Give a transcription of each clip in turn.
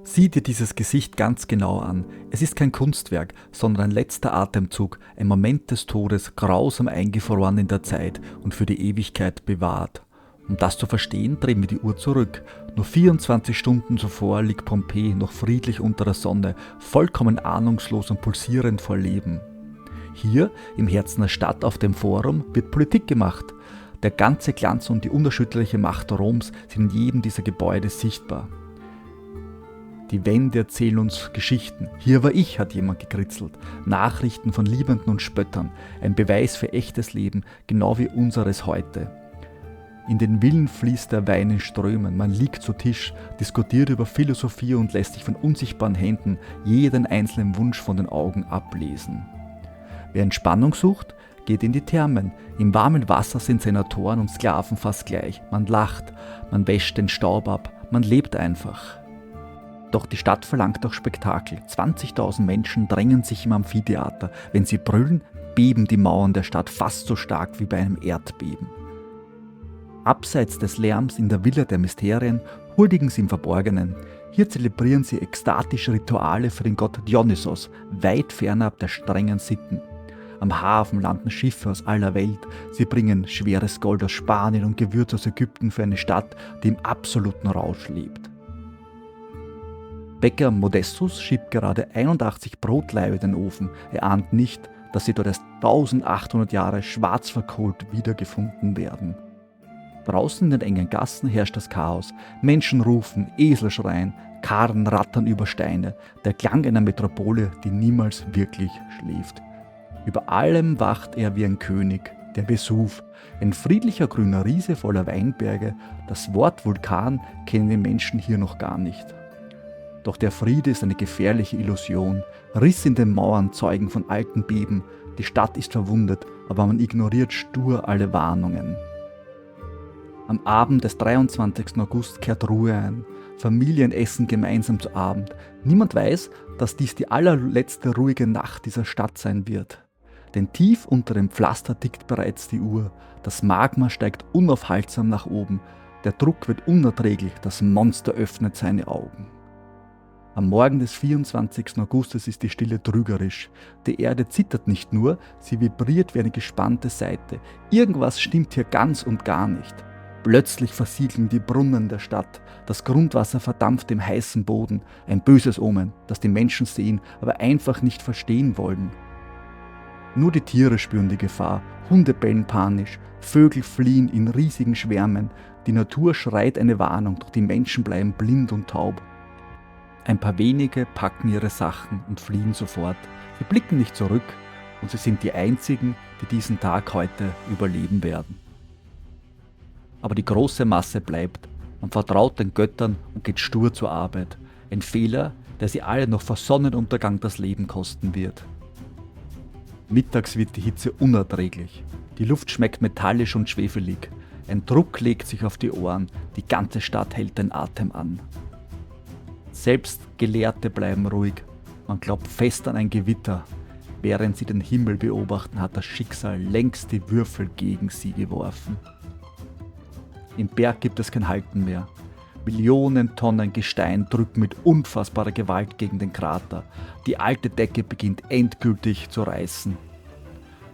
Sieh dir dieses Gesicht ganz genau an. Es ist kein Kunstwerk, sondern ein letzter Atemzug, ein Moment des Todes, grausam eingefroren in der Zeit und für die Ewigkeit bewahrt. Um das zu verstehen, drehen wir die Uhr zurück. Nur 24 Stunden zuvor liegt Pompeji noch friedlich unter der Sonne, vollkommen ahnungslos und pulsierend vor Leben. Hier, im Herzen der Stadt auf dem Forum, wird Politik gemacht. Der ganze Glanz und die unerschütterliche Macht Roms sind in jedem dieser Gebäude sichtbar. Die Wände erzählen uns Geschichten. Hier war ich, hat jemand gekritzelt. Nachrichten von Liebenden und Spöttern. Ein Beweis für echtes Leben, genau wie unseres heute. In den Villen fließt der Wein in Strömen. Man liegt zu Tisch, diskutiert über Philosophie und lässt sich von unsichtbaren Händen jeden einzelnen Wunsch von den Augen ablesen. Wer Entspannung sucht, geht in die Thermen. Im warmen Wasser sind Senatoren und Sklaven fast gleich. Man lacht, man wäscht den Staub ab, man lebt einfach. Doch die Stadt verlangt auch Spektakel. 20.000 Menschen drängen sich im Amphitheater. Wenn sie brüllen, beben die Mauern der Stadt fast so stark wie bei einem Erdbeben. Abseits des Lärms in der Villa der Mysterien huldigen sie im Verborgenen. Hier zelebrieren sie ekstatische Rituale für den Gott Dionysos, weit fernab der strengen Sitten. Am Hafen landen Schiffe aus aller Welt. Sie bringen schweres Gold aus Spanien und Gewürz aus Ägypten für eine Stadt, die im absoluten Rausch lebt. Bäcker Modestus schiebt gerade 81 Brotlaibe in den Ofen. Er ahnt nicht, dass sie dort erst 1800 Jahre schwarz verkohlt wiedergefunden werden. Draußen in den engen Gassen herrscht das Chaos. Menschen rufen, Esel schreien, Karren rattern über Steine. Der Klang einer Metropole, die niemals wirklich schläft. Über allem wacht er wie ein König, der Vesuv, ein friedlicher grüner Riese voller Weinberge. Das Wort Vulkan kennen die Menschen hier noch gar nicht. Doch der Friede ist eine gefährliche Illusion. Risse in den Mauern zeugen von alten Beben. Die Stadt ist verwundet, aber man ignoriert stur alle Warnungen. Am Abend des 23. August kehrt Ruhe ein. Familien essen gemeinsam zu Abend. Niemand weiß, dass dies die allerletzte ruhige Nacht dieser Stadt sein wird. Denn tief unter dem Pflaster tickt bereits die Uhr. Das Magma steigt unaufhaltsam nach oben. Der Druck wird unerträglich, das Monster öffnet seine Augen. Am Morgen des 24. Augustes ist die Stille trügerisch. Die Erde zittert nicht nur, sie vibriert wie eine gespannte Saite. Irgendwas stimmt hier ganz und gar nicht. Plötzlich versiegeln die Brunnen der Stadt. Das Grundwasser verdampft im heißen Boden. Ein böses Omen, das die Menschen sehen, aber einfach nicht verstehen wollen. Nur die Tiere spüren die Gefahr. Hunde bellen panisch, Vögel fliehen in riesigen Schwärmen. Die Natur schreit eine Warnung, doch die Menschen bleiben blind und taub. Ein paar wenige packen ihre Sachen und fliehen sofort. Sie blicken nicht zurück und sie sind die einzigen, die diesen Tag heute überleben werden. Aber die große Masse bleibt. Man vertraut den Göttern und geht stur zur Arbeit. Ein Fehler, der sie alle noch vor Sonnenuntergang das Leben kosten wird. Mittags wird die Hitze unerträglich. Die Luft schmeckt metallisch und schwefelig. Ein Druck legt sich auf die Ohren. Die ganze Stadt hält den Atem an. Selbst Gelehrte bleiben ruhig. Man glaubt fest an ein Gewitter. Während sie den Himmel beobachten, hat das Schicksal längst die Würfel gegen sie geworfen. Im Berg gibt es kein Halten mehr. Millionen Tonnen Gestein drücken mit unfassbarer Gewalt gegen den Krater. Die alte Decke beginnt endgültig zu reißen.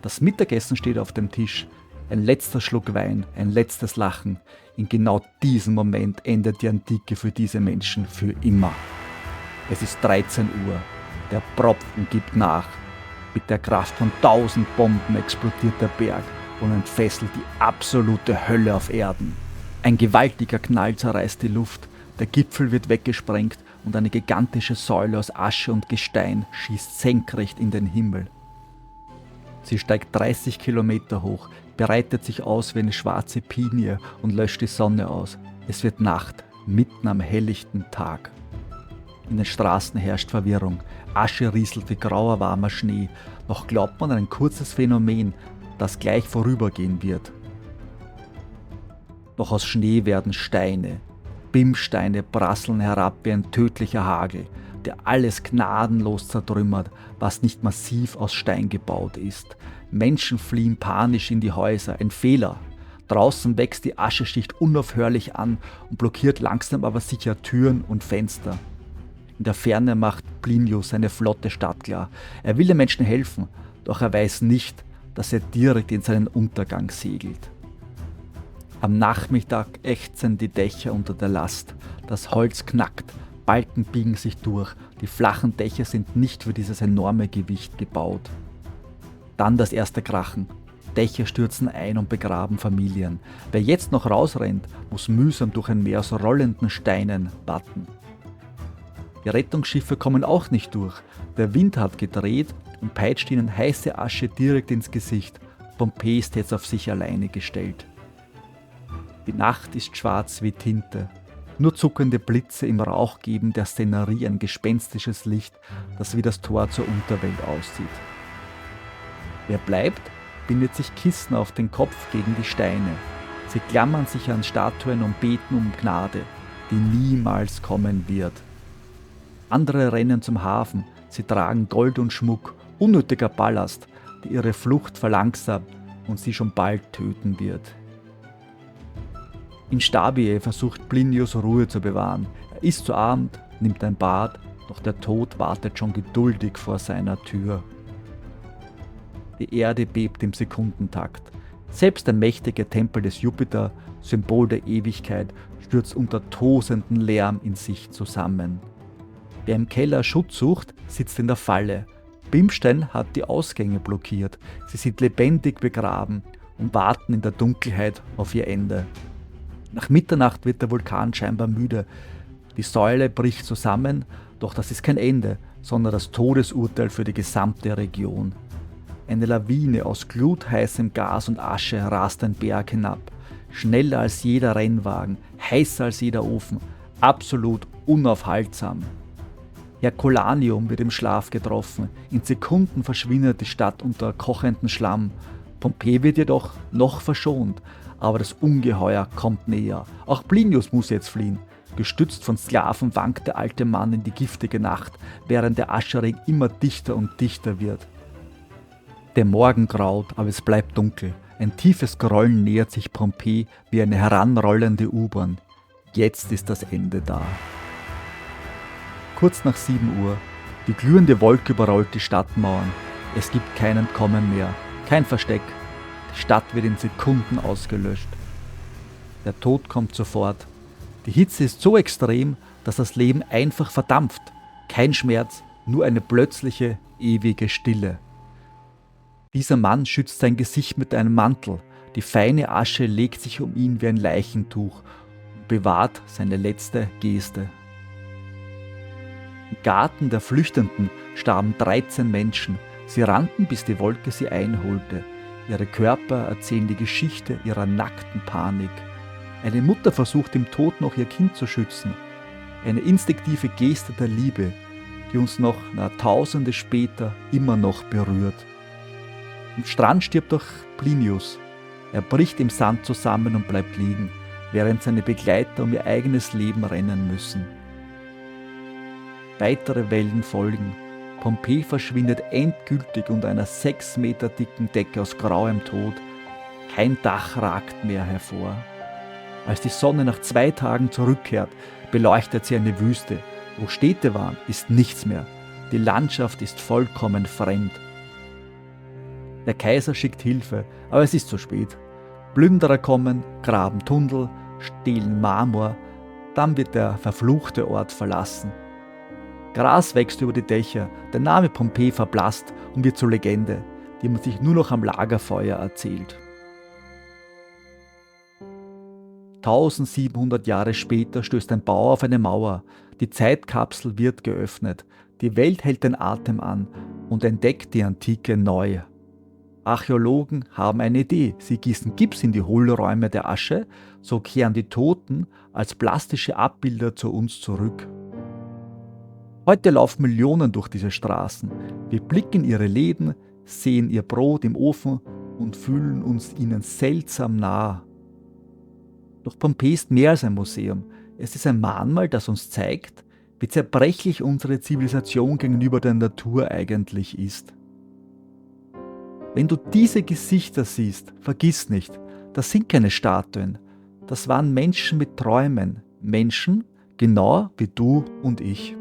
Das Mittagessen steht auf dem Tisch. Ein letzter Schluck Wein, ein letztes Lachen. In genau diesem Moment endet die Antike für diese Menschen für immer. Es ist 13 Uhr. Der Propfen gibt nach. Mit der Kraft von 1000 Bomben explodiert der Berg und entfesselt die absolute Hölle auf Erden. Ein gewaltiger Knall zerreißt die Luft. Der Gipfel wird weggesprengt und eine gigantische Säule aus Asche und Gestein schießt senkrecht in den Himmel. Sie steigt 30 Kilometer hoch, breitet sich aus wie eine schwarze Pinie und löscht die Sonne aus. Es wird Nacht, mitten am helllichten Tag. In den Straßen herrscht Verwirrung. Asche rieselt wie grauer, warmer Schnee. Noch glaubt man an ein kurzes Phänomen, das gleich vorübergehen wird. Doch aus Schnee werden Steine. Bimssteine prasseln herab wie ein tödlicher Hagel, der alles gnadenlos zertrümmert, was nicht massiv aus Stein gebaut ist. Menschen fliehen panisch in die Häuser. Ein Fehler. Draußen wächst die Ascheschicht unaufhörlich an und blockiert langsam aber sicher Türen und Fenster. In der Ferne macht Plinius eine flotte Stadt klar. Er will den Menschen helfen, doch er weiß nicht, dass er direkt in seinen Untergang segelt. Am Nachmittag ächzen die Dächer unter der Last. Das Holz knackt, Balken biegen sich durch. Die flachen Dächer sind nicht für dieses enorme Gewicht gebaut. Dann das erste Krachen. Dächer stürzen ein und begraben Familien. Wer jetzt noch rausrennt, muss mühsam durch ein Meer aus rollenden Steinen watten. Die Rettungsschiffe kommen auch nicht durch. Der Wind hat gedreht und peitscht ihnen heiße Asche direkt ins Gesicht. Pompeji ist jetzt auf sich alleine gestellt. Die Nacht ist schwarz wie Tinte. Nur zuckende Blitze im Rauch geben der Szenerie ein gespenstisches Licht, das wie das Tor zur Unterwelt aussieht. Wer bleibt, bindet sich Kissen auf den Kopf gegen die Steine. Sie klammern sich an Statuen und beten um Gnade, die niemals kommen wird. Andere rennen zum Hafen, sie tragen Gold und Schmuck, unnötiger Ballast, der ihre Flucht verlangsamt und sie schon bald töten wird. In Stabiae versucht Plinius Ruhe zu bewahren. Er isst zu Abend, nimmt ein Bad, doch der Tod wartet schon geduldig vor seiner Tür. Die Erde bebt im Sekundentakt. Selbst der mächtige Tempel des Jupiter, Symbol der Ewigkeit, stürzt unter tosendem Lärm in sich zusammen. Wer im Keller Schutz sucht, sitzt in der Falle. Bimstein hat die Ausgänge blockiert. Sie sind lebendig begraben und warten in der Dunkelheit auf ihr Ende. Nach Mitternacht wird der Vulkan scheinbar müde. Die Säule bricht zusammen, doch das ist kein Ende, sondern das Todesurteil für die gesamte Region. Eine Lawine aus glutheißem Gas und Asche rast den Berg hinab. Schneller als jeder Rennwagen, heißer als jeder Ofen, absolut unaufhaltsam. Herculaneum wird im Schlaf getroffen. In Sekunden verschwindet die Stadt unter kochendem Schlamm. Pompeji wird jedoch noch verschont, aber das Ungeheuer kommt näher. Auch Plinius muss jetzt fliehen. Gestützt von Sklaven wankt der alte Mann in die giftige Nacht, während der Aschering immer dichter und dichter wird. Der Morgen graut, aber es bleibt dunkel. Ein tiefes Grollen nähert sich Pompeji wie eine heranrollende U-Bahn. Jetzt ist das Ende da. Kurz nach 7 Uhr. Die glühende Wolke überrollt die Stadtmauern. Es gibt kein Entkommen mehr, kein Versteck. Die Stadt wird in Sekunden ausgelöscht. Der Tod kommt sofort. Die Hitze ist so extrem, dass das Leben einfach verdampft. Kein Schmerz, nur eine plötzliche, ewige Stille. Dieser Mann schützt sein Gesicht mit einem Mantel. Die feine Asche legt sich um ihn wie ein Leichentuch und bewahrt seine letzte Geste. Im Garten der Flüchtenden starben 13 Menschen. Sie rannten, bis die Wolke sie einholte. Ihre Körper erzählen die Geschichte ihrer nackten Panik. Eine Mutter versucht im Tod noch ihr Kind zu schützen. Eine instinktive Geste der Liebe, die uns noch Jahrtausende später immer noch berührt. Am Strand stirbt auch Plinius. Er bricht im Sand zusammen und bleibt liegen, während seine Begleiter um ihr eigenes Leben rennen müssen. Weitere Wellen folgen. Pompeji verschwindet endgültig unter einer 6 Meter dicken Decke aus grauem Tod. Kein Dach ragt mehr hervor. Als die Sonne nach 2 Tagen zurückkehrt, beleuchtet sie eine Wüste. Wo Städte waren, ist nichts mehr. Die Landschaft ist vollkommen fremd. Der Kaiser schickt Hilfe, aber es ist zu spät. Plünderer kommen, graben Tunnel, stehlen Marmor, dann wird der verfluchte Ort verlassen. Gras wächst über die Dächer, der Name Pompeji verblasst und wird zur Legende, die man sich nur noch am Lagerfeuer erzählt. 1700 Jahre später stößt ein Bauer auf eine Mauer, die Zeitkapsel wird geöffnet, die Welt hält den Atem an und entdeckt die Antike neu. Archäologen haben eine Idee, sie gießen Gips in die Hohlräume der Asche, so kehren die Toten als plastische Abbilder zu uns zurück. Heute laufen Millionen durch diese Straßen. Wir blicken in ihre Läden, sehen ihr Brot im Ofen und fühlen uns ihnen seltsam nah. Doch Pompeji ist mehr als ein Museum. Es ist ein Mahnmal, das uns zeigt, wie zerbrechlich unsere Zivilisation gegenüber der Natur eigentlich ist. Wenn du diese Gesichter siehst, vergiss nicht, das sind keine Statuen. Das waren Menschen mit Träumen. Menschen, genau wie du und ich.